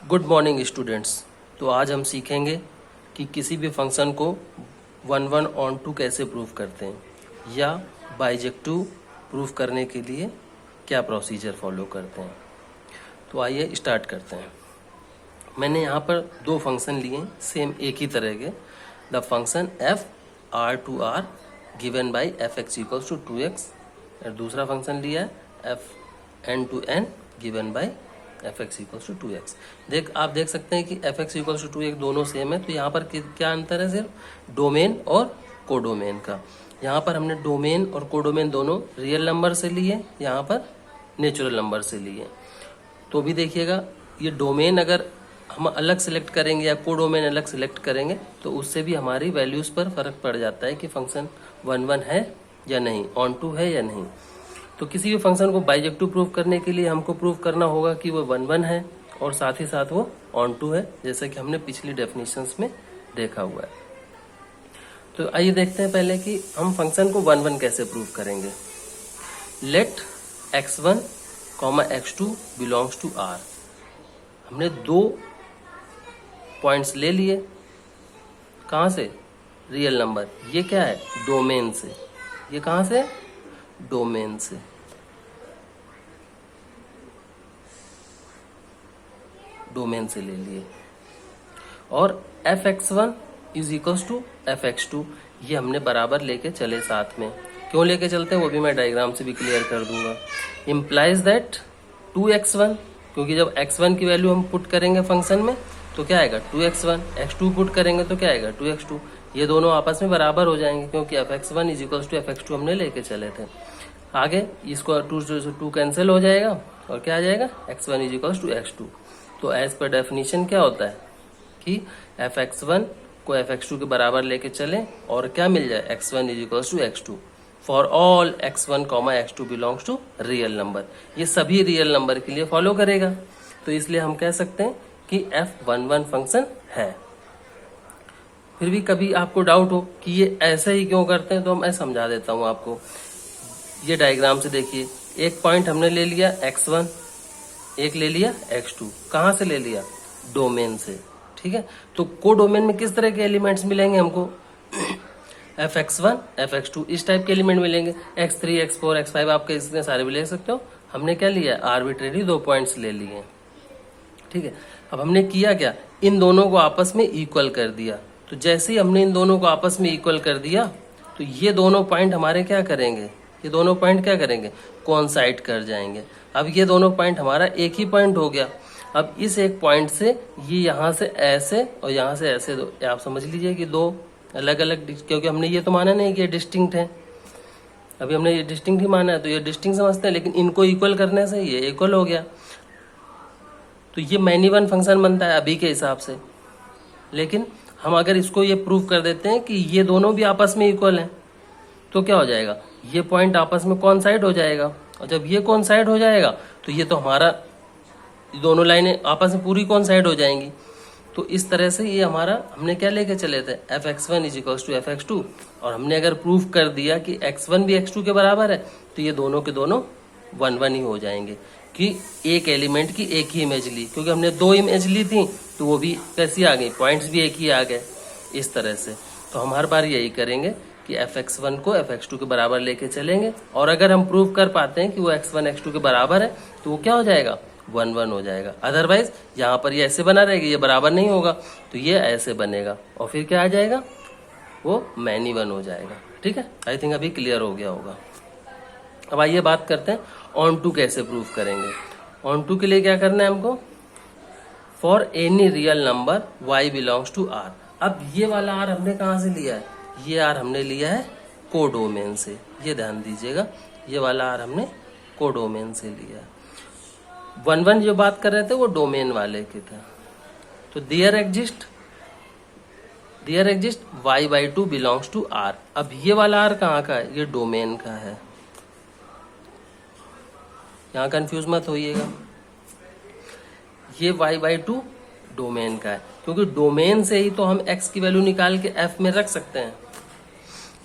Good morning students. तो आज हम सीखेंगे कि किसी भी फंक्शन को 1 ऑन टू कैसे प्रूव करते हैं या बाइजेक्टिव प्रूव करने के लिए क्या प्रोसीजर फॉलो करते हैं। तो आइए स्टार्ट करते हैं। मैंने यहाँ पर दो फंक्शन लिए सेम एक ही तरह के। The function F R to R given by F X equals to 2x और दूसरा फंक्शन लिया है F N to N given by F X equals to 2x। आप देख सकते हैं कि F X equals to 2x दोनों सेम है। तो यहाँ पर क्या अंतर है? सिर्फ डोमेन और कोडोमेन का। यहाँ पर हमने डोमेन और कोडोमेन दोनों रियल नंबर से लिए, यहाँ पर नेचुरल नंबर से लिए। तो भी देखिएगा, ये डोमेन अगर हम अलग सेलेक्ट करेंगे या कोडोमेन अलग सेलेक्ट करेंगे तो उससे भी हमारी वैल्यूज पर फर्क पड़ जाता है कि फंक्शन 1 है या नहीं, ऑन टू है या नहीं। तो किसी भी फंक्शन को बाइजेक्टिव प्रूव करने के लिए हमको प्रूव करना होगा कि वो 1 है और साथ ही साथ वो ऑन टू है, जैसा कि हमने पिछली डेफिनेशंस में देखा हुआ है। तो आइए देखते हैं पहले कि हम फंक्शन को 1 कैसे प्रूव करेंगे। Let x1, x2 belongs to R। हमने दो पॉइंट्स ले लिए, कहाँ से? Real number. ये क्या है? डोमेन से। ये कहाँ से? डोमेन से। डोमेन से ले लिए। और fx1 is equals to fx2, ये हमने बराबर लेके चले साथ में। क्यों लेके चलते हैं वो भी मैं डायग्राम से भी क्लियर कर दूंगा। इम्प्लाइज दैट 2x1, क्योंकि जब x1 की वैल्यू हम पुट करेंगे फंक्शन में तो क्या आएगा? 2x1। x2 पुट करेंगे तो क्या आएगा? 2x2। ये दोनों आपस में बराबर हो जाएंगे क्योंकि fx1 is equals to fx2 हमने लेके चले थे। आगे इसको 2 कैंसिल हो जाएगा और क्या आ जाएगा? x1 is equals to x2। तो एज पर डेफिनेशन क्या होता है कि fx1 को fx2 के बराबर लेके चलें और क्या मिल जाए? x1 is equals to x2 for all x1, x2 belongs to real number. ये सभी रियल नंबर के लिए फॉलो करेगा। तो इसलिए हम कह सकते हैं कि f11 फंक्शन है। फिर भी कभी आपको डाउट हो कि ये ऐसे ही क्यों करते हैं, तो मैं समझा देता हूं आपको। ये डायग्राम से देखिए, एक पॉइंट हमने ले लिया x1, एक ले लिया x2। कहां से ले लिया? डोमेन से। ठीक है, तो कोडोमेन में किस तरह के एलिमेंट्स मिलेंगे हमको? fx1, fx2 इस टाइप के एलिमेंट मिलेंगे। x3, x4, x5 आपके इसमें सारे भी ले सकते हो। हमने क्या लिया? आर्बिट्रेरी 2 पॉइंट्स ले लिए। ठीक है, अब हमने किया क्या? इन दोनों को आपस में इक्वल कर दिया। तो जैसे ही हमने इन दोनों को आपस में इक्वल कर दिया तो ये दोनों पॉइंट हमारे क्या करेंगे? ये दोनों पॉइंट क्या करेंगे? कोइंसाइड कर जाएंगे। अब ये दोनों पॉइंट हमारा एक ही पॉइंट हो गया। अब इस एक पॉइंट से ये यहाँ से ऐसे और यहाँ से ऐसे दो, आप समझ लीजिए कि दो अलग अलग, क्योंकि हमने ये तो माना नहीं कि ये डिस्टिंक्ट है। अभी हमने ये डिस्टिंक्ट ही माना है तो ये डिस्टिंक्ट समझते हैं, लेकिन इनको इक्वल करने से ये इक्वल हो गया। तो ये मैनी वन फंक्शन बनता है अभी के हिसाब से। लेकिन हम अगर इसको ये प्रूव कर देते हैं कि ये दोनों भी आपस में इक्वल हैं तो क्या हो जाएगा? ये पॉइंट आपस में कोइंसाइड हो जाएगा। और जब ये कोइंसाइड हो जाएगा तो ये तो हमारा दोनों लाइनें आपस में पूरी कोइंसाइड हो जाएंगी। तो इस तरह से ये हमारा हमने क्या लेके चले थे? fx1 is equals to fx2। और हमने अगर प्रूव कर दिया कि x1 भी x2 के बराबर है तो ये दोनों के दोनों 1 ही हो जाएंगे कि एक एलिमेंट की एक ही इमेज ली। क्योंकि हमने 2 इमेज ली थी तो वो भी कैसी आ गई? पॉइंट्स भी एक ही आ गए। इस तरह से तो हम हर बार यही करेंगे कि fx1 को fx2 के बराबर लेके चलेंगे। और अगर हम प्रूव कर पाते हैं कि वो x1 x2 के बराबर है तो वो क्या हो जाएगा? 1 हो जाएगा। अदरवाइज यहाँ पर ये ऐसे बना रहेगा, ये बराबर नहीं होगा तो ये ऐसे बनेगा और फिर क्या आ जाएगा? वो मैनी वन हो जाएगा। ठीक है, आई थिंक अभी क्लियर हो गया होगा। अब आइए बात करते हैं ऑन टू कैसे प्रूव करेंगे। ऑन टू के लिए क्या करना है हमको? For any real number y belongs to R। अब ये वाला R हमने कहाँ से लिया है? ये R हमने लिया है कोडोमेन से। ये ध्यान दीजिएगा, ये वाला R हमने कोडोमेन से लिया है। 1 जो बात कर रहे थे वो डोमेन वाले के थे। तो there exist y/2 belongs to R। अब ये वाला R कहाँ का है? ये डोमेन का है। यहाँ कंफ्यूज मत होइएगा, ये y/2 डोमेन का है क्योंकि डोमेन से ही तो हम x की वैल्यू निकाल के f में रख सकते हैं।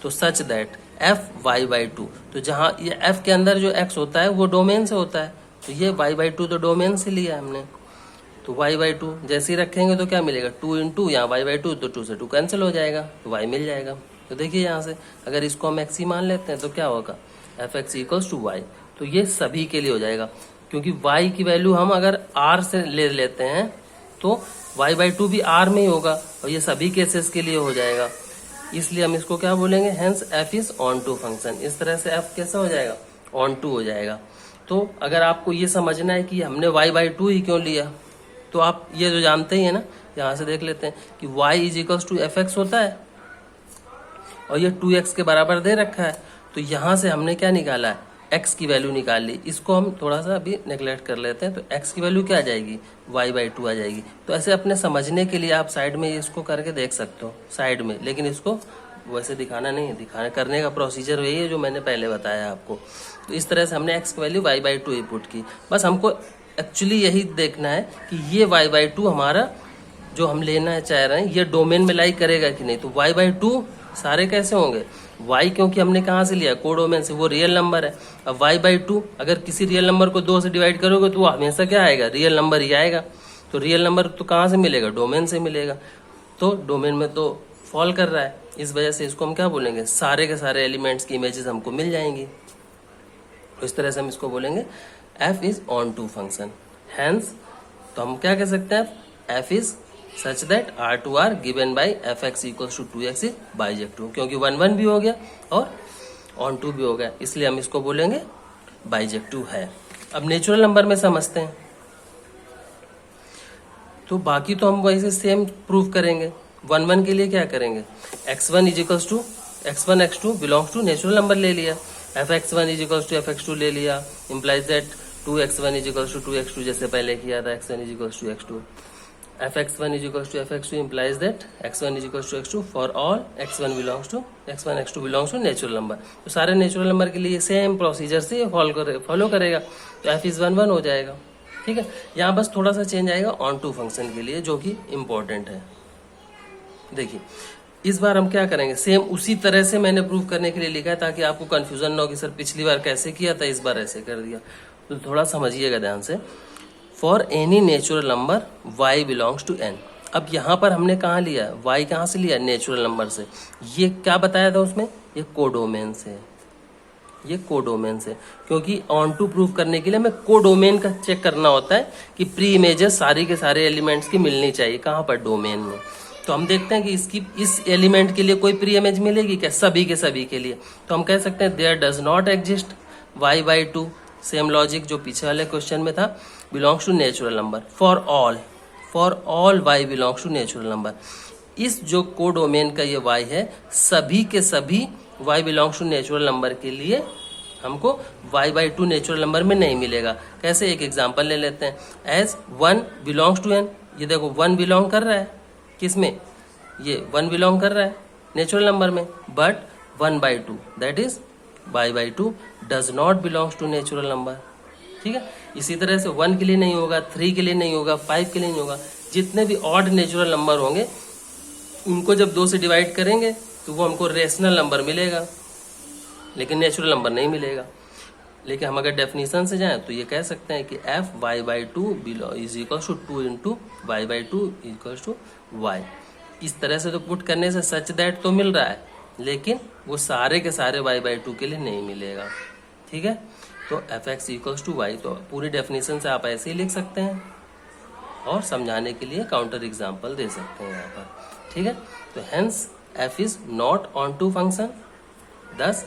तो सच दैट f y/2, तो जहां ये f के अंदर जो x होता है वो डोमेन से होता है। तो ये y/2 तो डोमेन से लिया हमने। तो y/2 जैसे ही रखेंगे तो क्या मिलेगा, 2 इंटू यहाँ y/2, तो 2 से 2 कैंसिल हो जाएगा, तो y मिल जाएगा। तो देखिए यहाँ से अगर इसको हम x ही मान लेते हैं तो क्या होगा, fx इक्वल्स टू y। तो ये सभी के लिए हो जाएगा, क्योंकि y की वैल्यू हम अगर r से ले लेते हैं तो y/2 भी r में ही होगा, और ये सभी केसेस के लिए हो जाएगा। इसलिए हम इसको क्या बोलेंगे, hence f is onto function. इस तरह से f कैसा हो जाएगा, ऑन टू हो जाएगा। तो अगर आपको ये समझना है कि हमने y/2 ही क्यों लिया, तो आप ये जो जानते ही है ना, यहाँ से देख लेते हैं कि y is equals to fx होता है और ये 2x के बराबर दे रखा है। तो यहाँ से हमने क्या निकाला है, x की वैल्यू निकाल ली। इसको हम थोड़ा सा अभी नेग्लेक्ट कर लेते हैं। तो x की वैल्यू क्या आ जाएगी, y/2 आ जाएगी। तो ऐसे अपने समझने के लिए आप साइड में इसको करके देख सकते हो साइड में, लेकिन इसको वैसे दिखाना नहीं है, दिखाने करने का प्रोसीजर वही है जो मैंने पहले बताया आपको। तो इस तरह से हमने x की वैल्यू y/2 पुट की। बस हमको एक्चुअली यही देखना है कि ये y/2 हमारा जो हम लेना चाह रहे हैं ये डोमेन में लाई करेगा कि नहीं। तो y/2 सारे कैसे होंगे, y क्योंकि हमने कहाँ से लिया, कोडोमेन से, वो रियल नंबर है। अब y/2 अगर किसी रियल नंबर को 2 से डिवाइड करोगे तो वो हमेशा क्या आएगा, रियल नंबर ही आएगा। तो रियल नंबर तो कहाँ से मिलेगा, डोमेन से मिलेगा। तो डोमेन में तो फॉल कर रहा है, इस वजह से इसको हम क्या बोलेंगे, सारे के सारे एलिमेंट्स की इमेजेस हमको मिल जाएंगी। तो इस तरह से हम इसको बोलेंगे f is onto function. Hence तो हम क्या कह सकते हैं, f is such that R2R given by fx equals to 2x is bijective, क्योंकि 1 भी हो गया और ऑन टू भी हो गया, इसलिए हम इसको बोलेंगे बाइजेक्टिव है। अब नेचुरल नंबर में समझते हैं। तो बाकी तो हम वैसे सेम प्रूव करेंगे। 1 के लिए क्या करेंगे, x1 is equals to x1 x2 belongs to natural number ले लिया, fx1 is equals to fx2 ले लिया, implies that 2x1 is equals to 2x2 जैसे पहले किया था, x1 is equals to x2, fx1 is equals to fx2 implies that x1 is equals to x2 for all x1 belongs to x1 x2 belongs to natural number. तो सारे natural number के लिए same procedure से follow करेगा। तो f is 1 हो जाएगा। ठीक है, यहाँ बस थोड़ा सा चेंज आएगा ऑन टू फंक्शन के लिए, जो कि इम्पोर्टेंट है। देखिए इस बार हम क्या करेंगे, सेम उसी तरह से मैंने प्रूव करने के लिए लिखा है ताकि आपको कंफ्यूजन ना हो कि सर पिछली बार कैसे किया था, इस बार ऐसे कर दिया। तो थोड़ा समझिएगा ध्यान से। For any natural number y belongs to n। अब यहाँ पर हमने कहाँ लिया, y कहाँ से लिया, नेचुरल नंबर से। ये क्या बताया था उसमें, ये कोडोमेन से, ये कोडोमेन से, क्योंकि ऑन टू प्रूव करने के लिए हमें कोडोमेन का चेक करना होता है कि प्री इमेजेस सारी के सारे एलिमेंट्स की मिलनी चाहिए, कहाँ पर, डोमेन में। तो हम देखते हैं कि इसकी इस एलिमेंट के लिए कोई प्री इमेज मिलेगी क्या, सभी के सभी के लिए। तो हम कह सकते हैं there does not exist y/2, same logic जो पीछे वाले क्वेश्चन में था, belongs to natural number for all y belongs to natural number. इस जो कोडोमेन का ये y है, सभी के सभी y belongs to natural number के लिए हमको y/2 नेचुरल नंबर में नहीं मिलेगा। कैसे, एक एग्जांपल ले लेते हैं। एज 1 बिलोंग्स टू n, ये देखो 1 बिलोंग कर रहा है किसमें, ये 1 बिलोंग कर रहा है नेचुरल नंबर में, but 1/2 that is y/2 does not belongs to natural number. ठीक है, इसी तरह से 1 के लिए नहीं होगा, 3 के लिए नहीं होगा, 5 के लिए नहीं होगा। जितने भी ऑड नेचुरल नंबर होंगे उनको जब 2 से डिवाइड करेंगे तो वो हमको रेशनल नंबर मिलेगा, लेकिन नेचुरल नंबर नहीं मिलेगा। लेकिन हम अगर डेफिनेशन से जाएं तो ये कह सकते हैं कि f y/2 is equals to 2 into y/2 equals to y। इस तरह से तो पुट करने से सच दैट तो मिल रहा है, लेकिन वो सारे के सारे y/2 के लिए नहीं मिलेगा। ठीक है, तो fx इक्वल्स टू y, तो पूरी डेफिनेशन से आप ऐसे ही लिख सकते हैं और समझाने के लिए काउंटर एग्जाम्पल दे सकते हैं यहाँ पर। ठीक है, तो hence f is not onto function, thus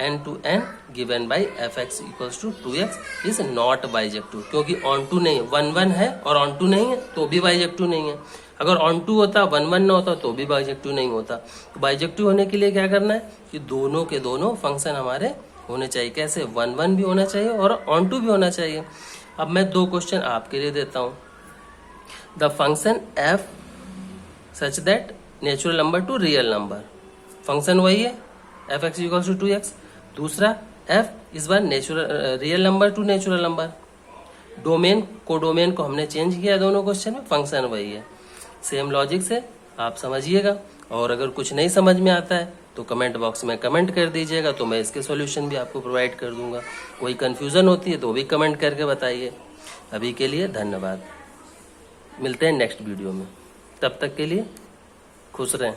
n to n given by fx equals to 2x is not bijective, क्योंकि ऑन टू नहीं है, 1 है और ऑन टू नहीं है तो भी बाइजेक्टिव नहीं है। अगर ऑन टू होता 1 ना होता तो भी बाइजेक्टिव नहीं होता। तो बाइजेक्टिव होने के लिए क्या करना है कि दोनों के दोनों फंक्शन हमारे होने चाहिए। कैसे, 1 भी होना चाहिए और ऑन टू भी होना चाहिए। अब मैं 2 क्वेश्चन आपके लिए देता हूँ। The function f such that natural number to real number, function वही है fx इक्वल्स टू 2x। दूसरा f इस बार natural real number to natural number. Domain codomain को हमने चेंज किया दोनों क्वेश्चन में, फंक्शन वही है। सेम लॉजिक से आप समझिएगा, और अगर कुछ नहीं समझ में आता है तो कमेंट बॉक्स में कमेंट कर दीजिएगा, तो मैं इसके सॉल्यूशन भी आपको प्रोवाइड कर दूंगा। कोई कंफ्यूजन होती है तो वो भी कमेंट करके बताइए। अभी के लिए धन्यवाद। मिलते हैं नेक्स्ट वीडियो में, तब तक के लिए खुश रहें।